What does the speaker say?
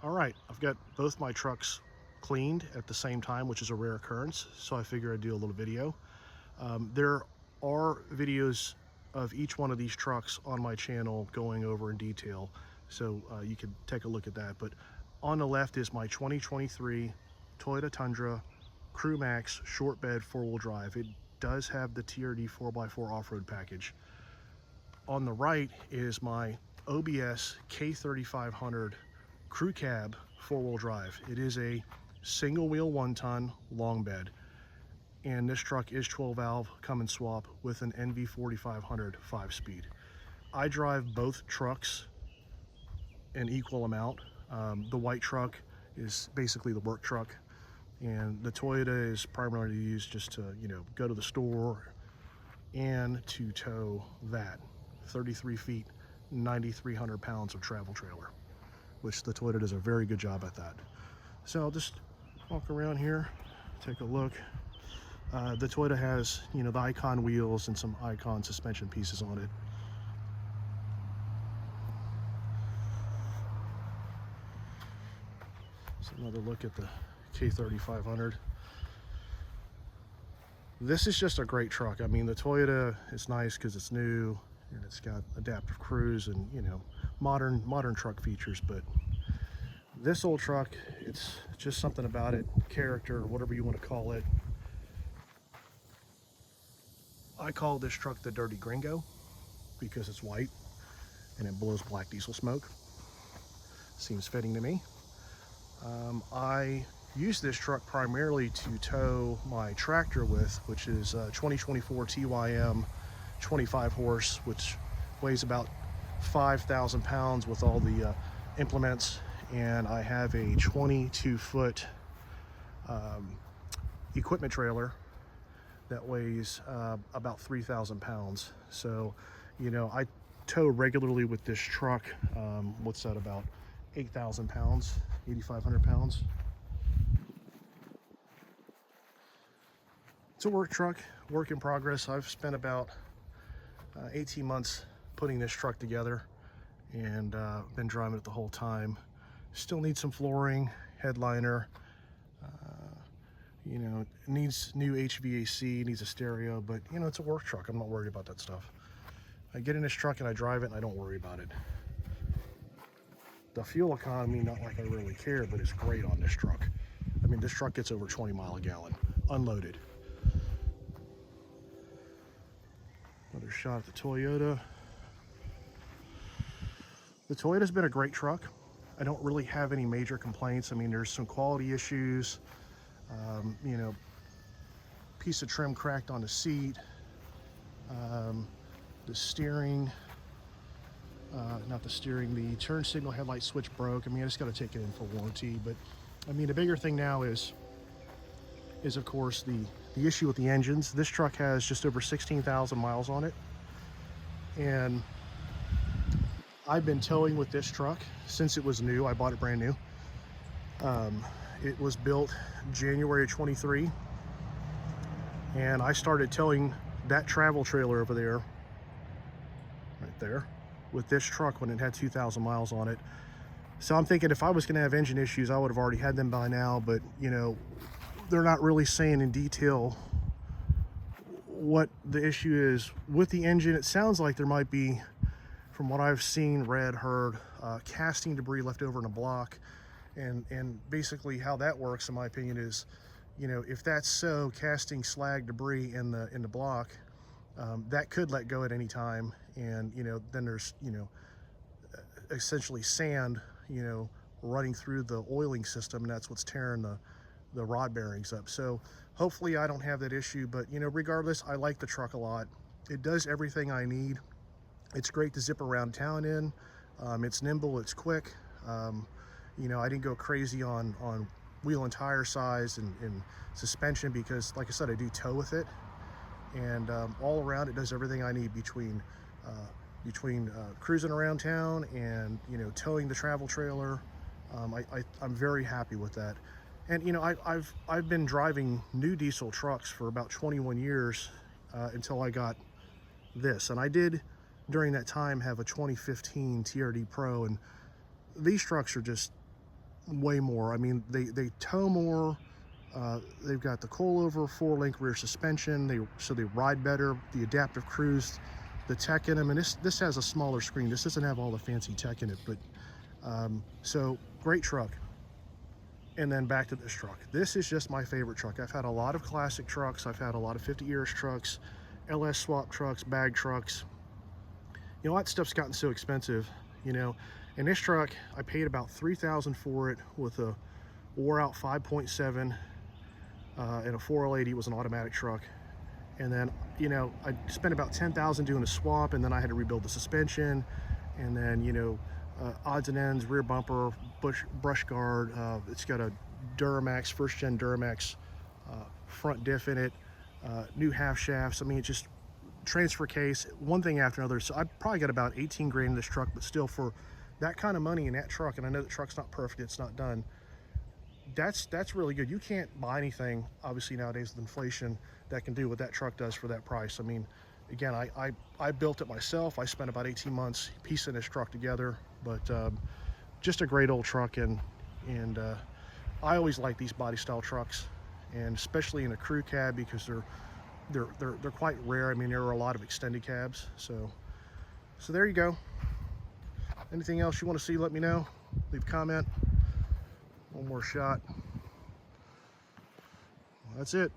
All right, I've got both my trucks cleaned at the same time, which is a rare occurrence, so I figure I'd do a little video. There are videos of each one of these trucks on my channel going over in detail, so you can take a look at that. But on the left is my 2023 Toyota Tundra Crew Max short bed four-wheel drive. It does have the TRD 4x4 off-road package. On the right is my OBS K3500 crew cab four-wheel drive. It is a single wheel 1-ton long bed, and this truck is 12-valve Cummins swap with an NV4500 5-speed. I drive both trucks an equal amount. The white truck is basically the work truck, and the Toyota is primarily used just to, go to the store and to tow that 33 feet, 9,300 pounds of travel trailer, which the Toyota does a very good job at that. So I'll just walk around here, take a look. The Toyota has, the Icon wheels and some Icon suspension pieces on it. So another look at the K3500. This is just a great truck. I mean, the Toyota is nice because it's new and it's got adaptive cruise and, modern truck features, but this old truck, it's just something about it, character, whatever you want to call it. I call this truck the Dirty Gringo because it's white and it blows black diesel smoke. Seems fitting to me. I use this truck primarily to tow my tractor with, which is a 2024 TYM 25 horse, which weighs about 5,000 pounds with all the implements. And I have a 22-foot equipment trailer that weighs about 3,000 pounds. So, I tow regularly with this truck. What's that, about 8,000 pounds, 8,500 pounds. It's a work truck, work in progress. I've spent about 18 months putting this truck together and been driving it the whole time. Still needs some flooring, headliner, needs new HVAC, needs a stereo, but it's a work truck. I'm not worried about that stuff. I get in this truck and I drive it and I don't worry about it. The fuel economy, not like I really care, but it's great on this truck. I mean, this truck gets over 20 miles a gallon, unloaded. Another shot at the Toyota. The Toyota's been a great truck. I don't really have any major complaints. I mean, there's some quality issues. Piece of trim cracked on the seat. The steering, the turn signal headlight switch broke. I mean, I just got to take it in for warranty. But I mean, the bigger thing now is of course the issue with the engines. This truck has just over 16,000 miles on it, and I've been towing with this truck since it was new. I bought it brand new. It was built January of 23, and I started towing that travel trailer over there, right there, with this truck when it had 2,000 miles on it. So I'm thinking if I was going to have engine issues, I would have already had them by now, but they're not really saying in detail what the issue is with the engine. It sounds like there might be, from what I've seen, read, heard, casting debris left over in a block. And basically how that works, in my opinion, is, if that's so, casting slag debris in the block, that could let go at any time. And, then there's, essentially sand, running through the oiling system, and that's what's tearing the rod bearings up. So hopefully I don't have that issue, but regardless, I like the truck a lot. It does everything I need. It's great to zip around town in. It's nimble, it's quick. I didn't go crazy on wheel and tire size and suspension because, like I said, I do tow with it. And all around, it does everything I need between cruising around town and towing the travel trailer. I'm very happy with that. And I've been driving new diesel trucks for about 21 years until I got this, and I did during that time have a 2015 TRD Pro, and these trucks are just way more. I mean, they tow more. They've got the coilover 4-link rear suspension. So they ride better. The adaptive cruise, the tech in them, and this has a smaller screen. This doesn't have all the fancy tech in it, but so great truck. And then back to this truck. This is just my favorite truck. I've had a lot of classic trucks. I've had a lot of 50 years trucks, LS swap trucks, bag trucks. You know, that stuff's gotten so expensive, you know. And this truck, I paid about $3,000 for it with a wore out 5.7 and a 4L80. It was an automatic truck. And then, you know, I spent about $10,000 doing a swap, and then I had to rebuild the suspension, and then, you know, odds and ends, rear bumper, brush guard. It's got a Duramax, first gen Duramax front diff in it, new half shafts. I mean, it's just transfer case, one thing after another. So I probably got about 18 grand in this truck, but still, for that kind of money in that truck, and I know the truck's not perfect, it's not done, that's really good. You can't buy anything, obviously, nowadays with inflation, that can do what that truck does for that price. I mean, again, I built it myself. I spent about 18 months piecing this truck together, but just a great old truck. And I always like these body style trucks, and especially in a crew cab, because they're quite rare. I mean, there are a lot of extended cabs. So there you go. Anything else you want to see, let me know. Leave a comment. One more shot. That's it.